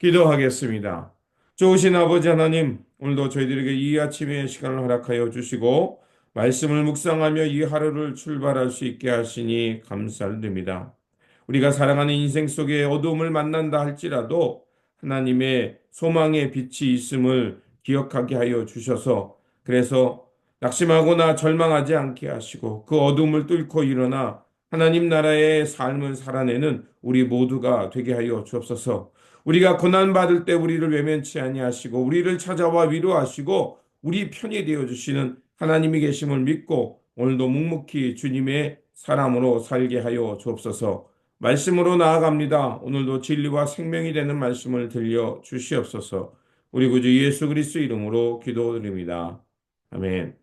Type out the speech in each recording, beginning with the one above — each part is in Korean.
기도하겠습니다. 좋으신 아버지 하나님, 오늘도 저희들에게 이 아침의 시간을 허락하여 주시고, 말씀을 묵상하며 이 하루를 출발할 수 있게 하시니 감사를 드립니다. 우리가 살아가는 인생 속에 어두움을 만난다 할지라도 하나님의 소망의 빛이 있음을 기억하게 하여 주셔서, 그래서 낙심하거나 절망하지 않게 하시고 그 어둠을 뚫고 일어나 하나님 나라의 삶을 살아내는 우리 모두가 되게 하여 주옵소서. 우리가 고난 받을 때 우리를 외면치 아니하시고 우리를 찾아와 위로하시고 우리 편이 되어 주시는 하나님이 계심을 믿고 오늘도 묵묵히 주님의 사람으로 살게 하여 주옵소서. 말씀으로 나아갑니다. 오늘도 진리와 생명이 되는 말씀을 들려 주시옵소서. 우리 구주 예수 그리스도 이름으로 기도드립니다. 아멘.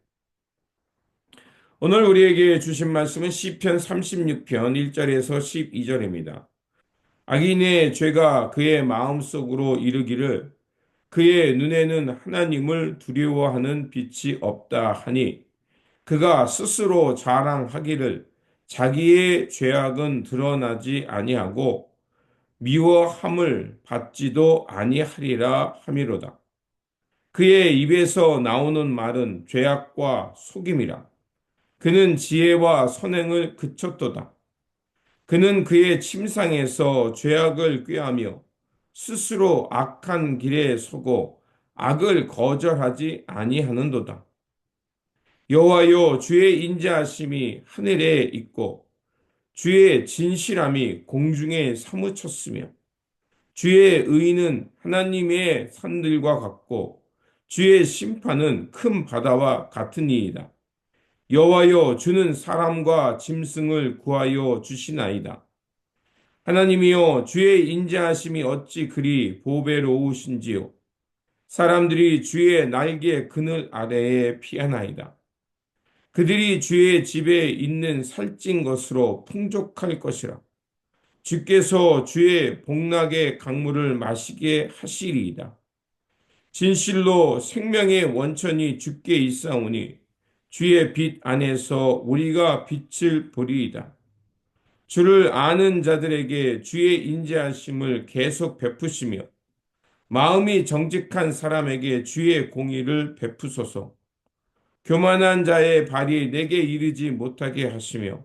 오늘 우리에게 주신 말씀은 시편 36편 1절에서 12절입니다. 악인의 죄가 그의 마음속으로 이르기를 그의 눈에는 하나님을 두려워하는 빛이 없다 하니 그가 스스로 자랑하기를 자기의 죄악은 드러나지 아니하고 미워함을 받지도 아니하리라 하미로다. 그의 입에서 나오는 말은 죄악과 속임이라. 그는 지혜와 선행을 그쳤도다. 그는 그의 침상에서 죄악을 꾀하며 스스로 악한 길에 서고 악을 거절하지 아니하는도다. 여호와여 주의 인자하심이 하늘에 있고 주의 진실함이 공중에 사무쳤으며 주의 의는 하나님의 산들과 같고 주의 심판은 큰 바다와 같으니이다. 여호와여 주는 사람과 짐승을 구하여 주시나이다. 하나님이여 주의 인자하심이 어찌 그리 보배로우신지요. 사람들이 주의 날개 그늘 아래에 피하나이다. 그들이 주의 집에 있는 살찐 것으로 풍족할 것이라. 주께서 주의 복락의 강물을 마시게 하시리이다. 진실로 생명의 원천이 주께 있사오니 주의 빛 안에서 우리가 빛을 보리이다. 주를 아는 자들에게 주의 인자하심을 계속 베푸시며 마음이 정직한 사람에게 주의 공의를 베푸소서. 교만한 자의 발이 내게 이르지 못하게 하시며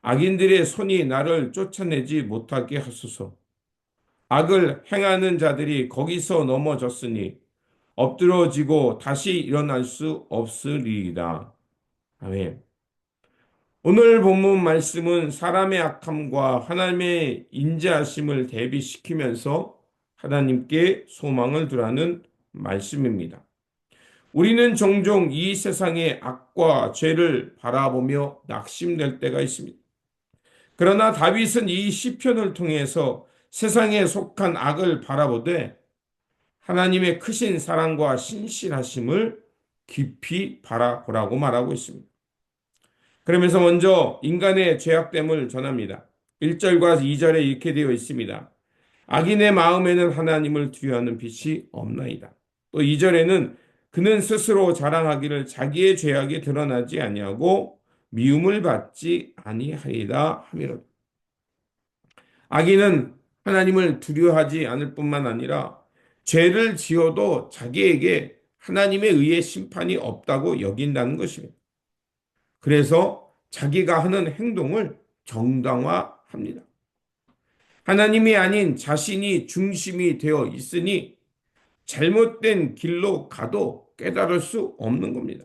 악인들의 손이 나를 쫓아내지 못하게 하소서. 악을 행하는 자들이 거기서 넘어졌으니 엎드러지고 다시 일어날 수 없으리이다. 아멘. 오늘 본문 말씀은 사람의 악함과 하나님의 인자하심을 대비시키면서 하나님께 소망을 두라는 말씀입니다. 우리는 종종 이 세상의 악과 죄를 바라보며 낙심될 때가 있습니다. 그러나 다윗은 이 시편을 통해서 세상에 속한 악을 바라보되 하나님의 크신 사랑과 신실하심을 깊이 바라보라고 말하고 있습니다. 그러면서 먼저 인간의 죄악됨을 전합니다. 1절과 2절에 이렇게 되어 있습니다. 악인의 마음에는 하나님을 두려워하는 빛이 없나이다. 또 2절에는 그는 스스로 자랑하기를 자기의 죄악이 드러나지 아니하고 미움을 받지 아니하리라 하미로다. 악인은 하나님을 두려워하지 않을 뿐만 아니라 죄를 지어도 자기에게 하나님에 의해 심판이 없다고 여긴다는 것입니다. 그래서 자기가 하는 행동을 정당화합니다. 하나님이 아닌 자신이 중심이 되어 있으니 잘못된 길로 가도 깨달을 수 없는 겁니다.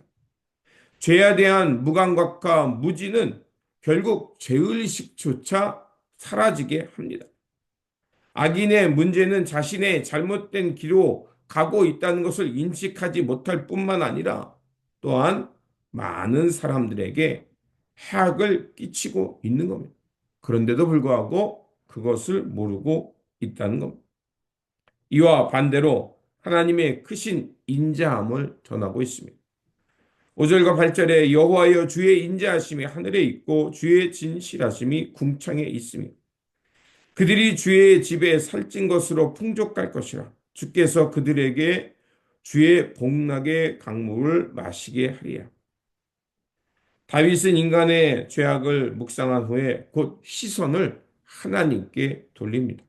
죄에 대한 무감각과 무지는 결국 죄의식조차 사라지게 합니다. 악인의 문제는 자신의 잘못된 길로 가고 있다는 것을 인식하지 못할 뿐만 아니라 또한 많은 사람들에게 해악을 끼치고 있는 겁니다. 그런데도 불구하고 그것을 모르고 있다는 겁니다. 이와 반대로 하나님의 크신 인자함을 전하고 있습니다. 5절과 8절에 여호와여 주의 인자하심이 하늘에 있고 주의 진실하심이 궁창에 있으며 그들이 주의 집에 살찐 것으로 풍족할 것이라. 주께서 그들에게 주의 복락의 강물을 마시게 하리라. 다윗은 인간의 죄악을 묵상한 후에 곧 시선을 하나님께 돌립니다.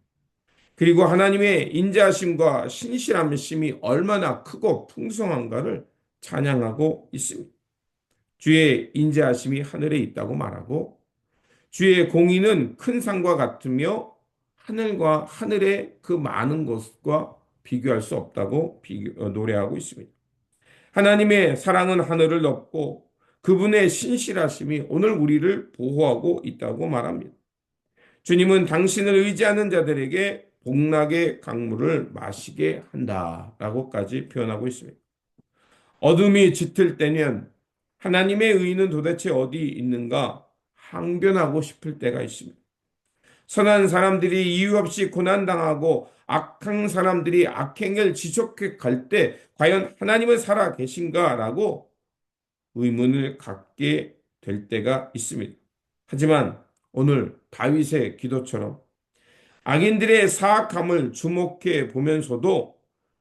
그리고 하나님의 인자하심과 신실하심이 얼마나 크고 풍성한가를 찬양하고 있습니다. 주의 인자하심이 하늘에 있다고 말하고 주의 공의는 큰 산과 같으며 하늘과 하늘의 그 많은 것과 비교할 수 없다고 노래하고 있습니다. 하나님의 사랑은 하늘을 덮고 그분의 신실하심이 오늘 우리를 보호하고 있다고 말합니다. 주님은 당신을 의지하는 자들에게 복락의 강물을 마시게 한다라고까지 표현하고 있습니다. 어둠이 짙을 때면 하나님의 의는 도대체 어디 있는가 항변하고 싶을 때가 있습니다. 선한 사람들이 이유 없이 고난당하고 악한 사람들이 악행을 지속해 갈 때 과연 하나님은 살아 계신가라고 의문을 갖게 될 때가 있습니다. 하지만 오늘 다윗의 기도처럼 악인들의 사악함을 주목해 보면서도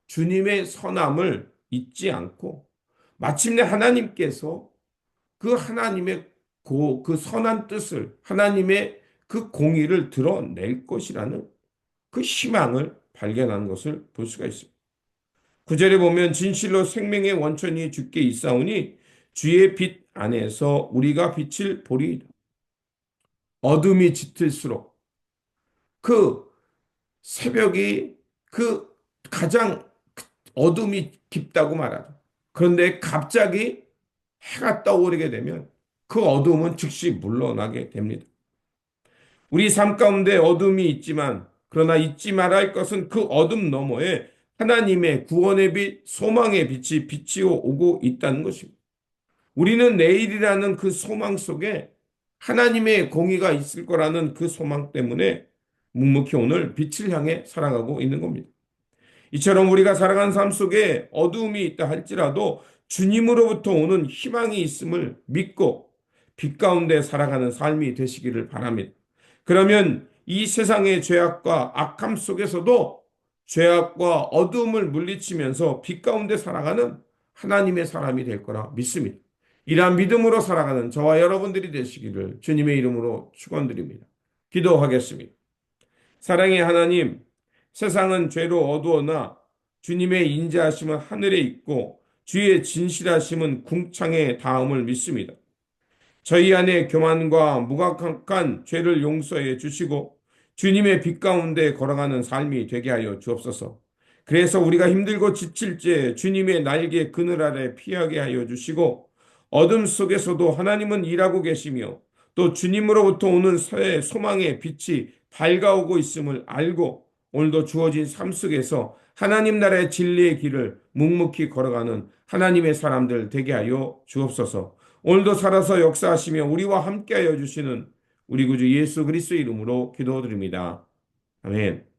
주님의 선함을 잊지 않고 마침내 하나님께서 그 하나님의 그 선한 뜻을 하나님의 그 공의를 드러낼 것이라는 그 희망을 발견하는 것을 볼 수가 있습니다. 구절에 보면 진실로 생명의 원천이 주께 있사오니 주의 빛 안에서 우리가 빛을 보리이다. 어둠이 짙을수록 그 새벽이 그 가장 어둠이 깊다고 말하죠. 그런데 갑자기 해가 떠오르게 되면 그 어둠은 즉시 물러나게 됩니다. 우리 삶 가운데 어둠이 있지만 그러나 잊지 말아야 할 것은 그 어둠 너머에 하나님의 구원의 빛, 소망의 빛이 비치어 오고 있다는 것입니다. 우리는 내일이라는 그 소망 속에 하나님의 공의가 있을 거라는 그 소망 때문에 묵묵히 오늘 빛을 향해 살아가고 있는 겁니다. 이처럼 우리가 살아가는 삶 속에 어두움이 있다 할지라도 주님으로부터 오는 희망이 있음을 믿고 빛 가운데 살아가는 삶이 되시기를 바랍니다. 그러면 이 세상의 죄악과 악함 속에서도 죄악과 어두움을 물리치면서 빛 가운데 살아가는 하나님의 사람이 될 거라 믿습니다. 이러한 믿음으로 살아가는 저와 여러분들이 되시기를 주님의 이름으로 축원드립니다. 기도하겠습니다. 사랑의 하나님, 세상은 죄로 어두워나 주님의 인자하심은 하늘에 있고 주의 진실하심은 궁창에 닿음을 믿습니다. 저희 안에 교만과 무각한 죄를 용서해 주시고 주님의 빛 가운데 걸어가는 삶이 되게 하여 주옵소서. 그래서 우리가 힘들고 지칠 때 주님의 날개 그늘 아래 피하게 하여 주시고 어둠 속에서도 하나님은 일하고 계시며 또 주님으로부터 오는 새 소망의 빛이 밝아오고 있음을 알고 오늘도 주어진 삶 속에서 하나님 나라의 진리의 길을 묵묵히 걸어가는 하나님의 사람들 되게 하여 주옵소서. 오늘도 살아서 역사하시며 우리와 함께하여 주시는 우리 구주 예수 그리스도 이름으로 기도드립니다. 아멘.